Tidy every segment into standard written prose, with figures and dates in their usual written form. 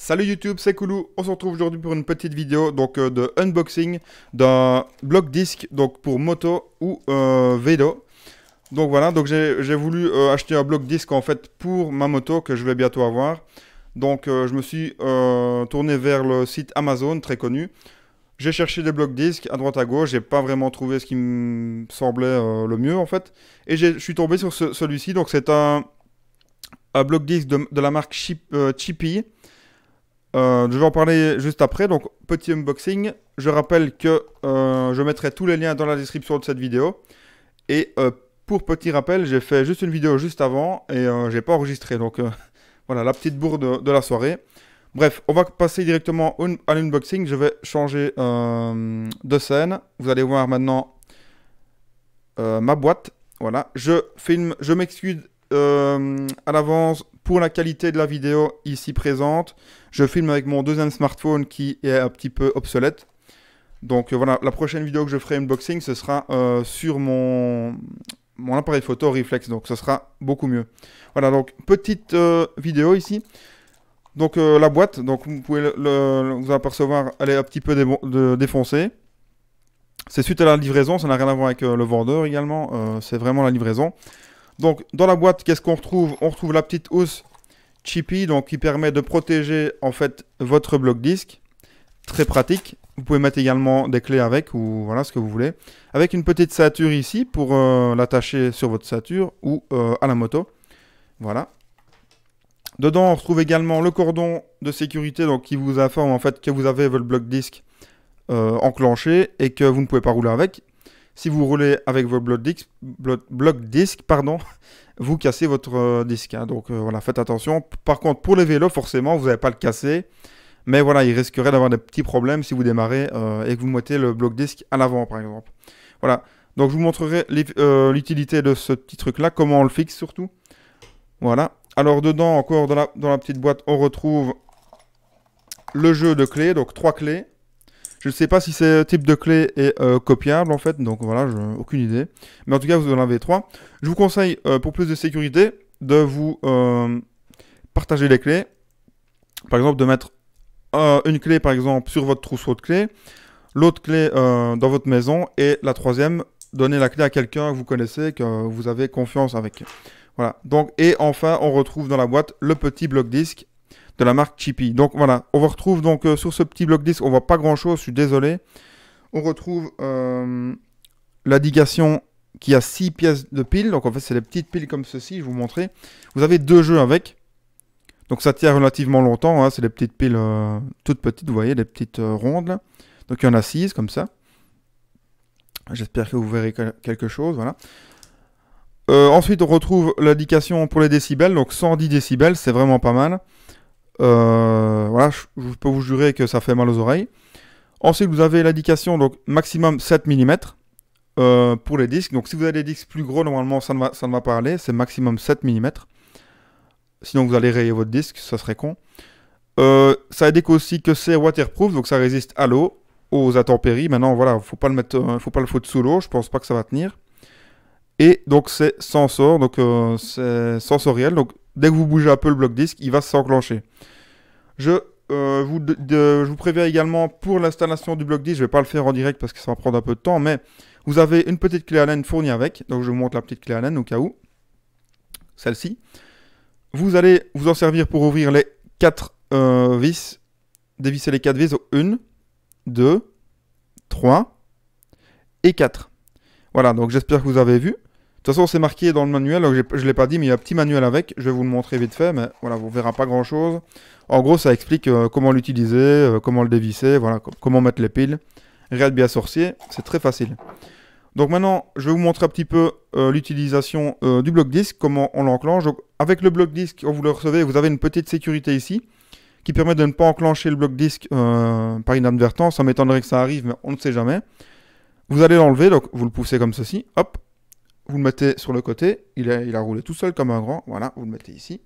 Salut YouTube, c'est Koulou. On se retrouve aujourd'hui pour une petite vidéo de unboxing d'un bloc disque pour moto ou vélo. Donc voilà, j'ai voulu acheter un bloc disque en fait pour ma moto que je vais bientôt avoir. Je me suis tourné vers le site Amazon très connu. J'ai cherché des blocs disques à droite à gauche, j'ai pas vraiment trouvé ce qui me semblait le mieux en fait. Et je suis tombé sur celui-ci, donc c'est un bloc disque de la marque Chippy. Je vais en parler juste après, donc petit unboxing. Je rappelle que je mettrai tous les liens dans la description de cette vidéo. Et pour petit rappel, j'ai fait juste une vidéo juste avant et j'ai pas enregistré. Voilà la petite bourre de la soirée. Bref, on va passer directement à l'unboxing. Je vais changer de scène. Vous allez voir maintenant ma boîte. Voilà, je m'excuse à l'avance pour la qualité de la vidéo ici présente. Je filme avec mon deuxième smartphone qui est un petit peu obsolète. Voilà, la prochaine vidéo que je ferai unboxing, ce sera sur mon appareil photo Reflex, donc ce sera beaucoup mieux. Voilà, donc petite vidéo ici. La boîte, donc vous pouvez vous apercevoir, elle est un petit peu défoncée. C'est suite à la livraison, ça n'a rien à voir avec le vendeur également, c'est vraiment la livraison. Donc dans la boîte, qu'est-ce qu'on retrouve? On retrouve la petite housse Chippy, qui permet de protéger en fait votre bloc disque. Très pratique. Vous pouvez mettre également des clés avec ou voilà ce que vous voulez. Avec une petite ceinture ici pour l'attacher sur votre ceinture ou à la moto. Voilà. Dedans, on retrouve également le cordon de sécurité qui vous informe en fait que vous avez votre bloc disque enclenché et que vous ne pouvez pas rouler avec. Si vous roulez avec votre bloc disque, vous cassez votre disque. Hein. Voilà, faites attention. Par contre, pour les vélos, forcément, vous n'allez pas le casser. Mais voilà, il risquerait d'avoir des petits problèmes si vous démarrez et que vous mettez le bloc disque à l'avant, par exemple. Voilà, donc je vous montrerai l'utilité de ce petit truc-là, comment on le fixe surtout. Voilà. Alors dedans, encore dans la petite boîte, on retrouve le jeu de clés, donc 3 clés. Je ne sais pas si ce type de clé est copiable en fait, donc voilà, j'ai aucune idée. Mais en tout cas, vous en avez 3. Je vous conseille, pour plus de sécurité, de vous partager les clés. Par exemple, de mettre une clé par exemple sur votre trousseau de clés, l'autre clé dans votre maison et la troisième, donner la clé à quelqu'un que vous connaissez, que vous avez confiance avec. Voilà. Et enfin, on retrouve dans la boîte le petit bloc disque de la marque Chippy. Donc voilà, on retrouve sur ce petit bloc disque, on voit pas grand chose, je suis désolé. On retrouve l'indication qui a 6 pièces de piles. Donc en fait, c'est des petites piles comme ceci, je vais vous montrer. Vous avez 2 jeux avec. Donc ça tient relativement longtemps, hein. C'est des petites piles toutes petites, vous voyez, des petites rondes là. Donc il y en a 6 comme ça. J'espère que vous verrez quelque chose, voilà. Ensuite, on retrouve l'indication pour les décibels, donc 110 décibels, c'est vraiment pas mal. Voilà, je peux vous jurer que ça fait mal aux oreilles. Ensuite, vous avez l'indication, donc maximum 7 mm pour les disques. Donc si vous avez des disques plus gros, normalement ça ne va pas aller, c'est maximum 7 mm. Sinon vous allez rayer votre disque, ça serait con. Ça indique aussi que c'est waterproof, donc ça résiste à l'eau, aux intempéries. Maintenant voilà, faut pas le foutre sous l'eau, je pense pas que ça va tenir. Et donc c'est sensor, donc c'est sensoriel, donc dès que vous bougez un peu le bloc disque, il va s'enclencher. Je vous préviens également pour l'installation du bloc disque, je vais pas le faire en direct parce que ça va prendre un peu de temps, mais vous avez une petite clé Allen fournie avec, donc je vous montre la petite clé Allen au cas où, celle-ci. Vous allez vous en servir pour ouvrir les 4 vis, dévisser les 4 vis, 1, 2, 3 et 4. Voilà, donc j'espère que vous avez vu. De toute façon, c'est marqué dans le manuel, donc je ne l'ai pas dit, mais il y a un petit manuel avec. Je vais vous le montrer vite fait, mais voilà, vous ne verrez pas grand-chose. En gros, ça explique comment l'utiliser, comment le dévisser, voilà, comment mettre les piles. Rien de bien sorcier, c'est très facile. Donc maintenant, je vais vous montrer un petit peu l'utilisation du bloc disque, comment on l'enclenche. Donc avec le bloc disque, quand vous le recevez, vous avez une petite sécurité ici, qui permet de ne pas enclencher le bloc disque par inadvertance. Ça m'étonnerait que ça arrive, mais on ne sait jamais. Vous allez l'enlever, donc vous le poussez comme ceci, hop. Vous le mettez sur le côté, il a roulé tout seul comme un grand, voilà, vous le mettez ici.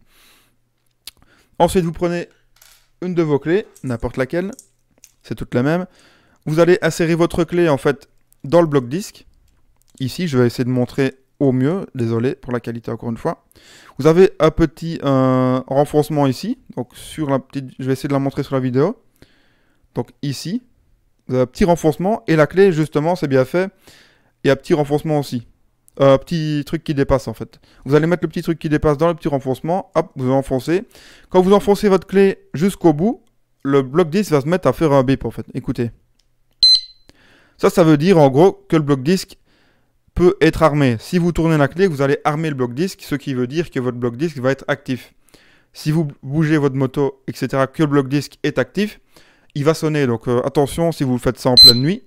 Ensuite, vous prenez une de vos clés, n'importe laquelle, c'est toutes les mêmes. Vous allez insérer votre clé, en fait, dans le bloc disque. Ici, je vais essayer de montrer au mieux. Désolé pour la qualité encore une fois. Vous avez un petit renfoncement ici. Donc sur la petite, je vais essayer de la montrer sur la vidéo. Donc ici, vous avez un petit renfoncement et la clé justement c'est bien fait. Et un petit renfoncement aussi. Un petit truc qui dépasse en fait. Vous allez mettre le petit truc qui dépasse dans le petit renfoncement. Hop, vous enfoncez. Quand vous enfoncez votre clé jusqu'au bout, le bloc disque va se mettre à faire un bip en fait. Écoutez. Ça veut dire en gros que le bloc disque peut être armé. Si vous tournez la clé, vous allez armer le bloc disque, ce qui veut dire que votre bloc disque va être actif. Si vous bougez votre moto, etc., que le bloc disque est actif, il va sonner. Donc attention si vous faites ça en pleine nuit.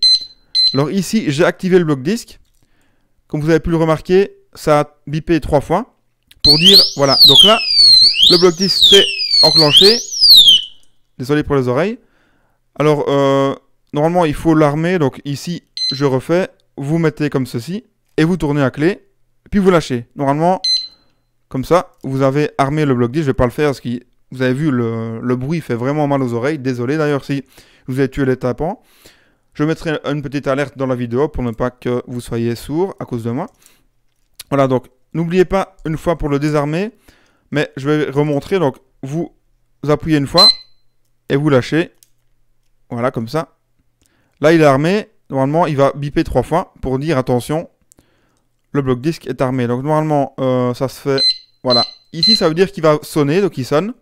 Alors ici, j'ai activé le bloc disque. Comme vous avez pu le remarquer, ça a bipé 3 fois pour dire, voilà. Donc là, le bloc disque s'est enclenché. Désolé pour les oreilles. Alors, normalement, il faut l'armer. Donc ici, je refais. Vous mettez comme ceci et vous tournez la clé. Puis vous lâchez. Normalement, comme ça, vous avez armé le bloc disque. Je ne vais pas le faire parce que vous avez vu, le bruit fait vraiment mal aux oreilles. Désolé d'ailleurs si vous avez tué les tympans. Je mettrai une petite alerte dans la vidéo pour ne pas que vous soyez sourd à cause de moi. Voilà, donc n'oubliez pas une fois pour le désarmer, mais je vais remontrer. Donc vous appuyez une fois et vous lâchez. Voilà, comme ça. Là, il est armé. Normalement, il va biper 3 fois pour dire attention, le bloc disque est armé. Donc normalement, ça se fait. Voilà. Ici, ça veut dire qu'il va sonner, donc il sonne.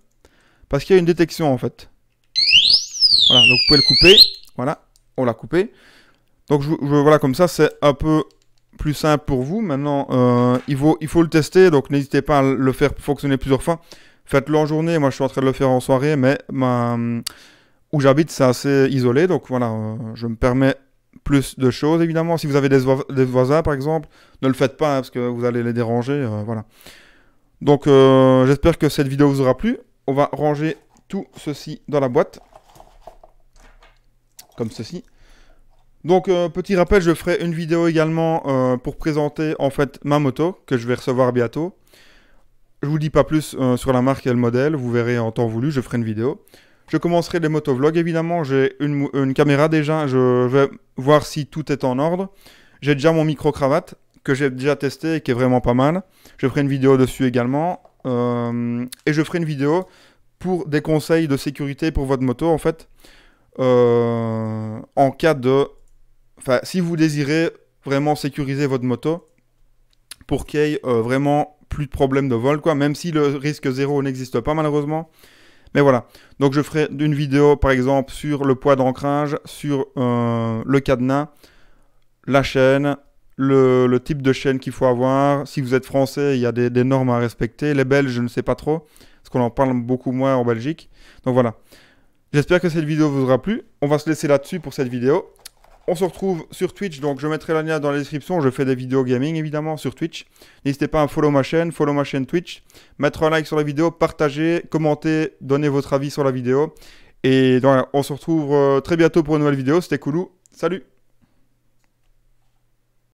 Parce qu'il y a une détection en fait. Voilà, donc vous pouvez le couper. Voilà. On l'a coupé. Donc voilà, comme ça c'est un peu plus simple pour vous. Maintenant il faut le tester, donc n'hésitez pas à le faire fonctionner plusieurs fois. Faites-le en journée, moi je suis en train de le faire en soirée, mais où j'habite c'est assez isolé, donc voilà, je me permets plus de choses évidemment. Si vous avez des voisins par exemple, ne le faites pas hein, parce que vous allez les déranger, voilà. Donc j'espère que cette vidéo vous aura plu. On va ranger tout ceci dans la boîte. Comme ceci. Donc petit rappel, je ferai une vidéo également pour présenter en fait ma moto que je vais recevoir bientôt. Je vous dis pas plus sur la marque et le modèle, vous verrez en temps voulu, je ferai une vidéo. Je commencerai les motovlogs évidemment, j'ai une caméra déjà, je vais voir si tout est en ordre. J'ai déjà mon micro-cravate que j'ai déjà testé et qui est vraiment pas mal. Je ferai une vidéo dessus également. Et je ferai une vidéo pour des conseils de sécurité pour votre moto en fait. En cas de... Enfin, si vous désirez vraiment sécuriser votre moto pour qu'il y ait vraiment plus de problèmes de vol, quoi, même si le risque zéro n'existe pas malheureusement. Mais voilà, donc je ferai une vidéo par exemple sur le poids d'ancrage, sur le cadenas, la chaîne, le type de chaîne qu'il faut avoir. Si vous êtes français, il y a des normes à respecter. Les Belges, je ne sais pas trop, parce qu'on en parle beaucoup moins en Belgique. Donc voilà. J'espère que cette vidéo vous aura plu. On va se laisser là-dessus pour cette vidéo. On se retrouve sur Twitch, donc je mettrai le lien dans la description. Je fais des vidéos gaming évidemment sur Twitch. N'hésitez pas à follow ma chaîne Twitch. Mettre un like sur la vidéo, partager, commenter, donner votre avis sur la vidéo. Et donc, on se retrouve très bientôt pour une nouvelle vidéo. C'était Koulou. Salut!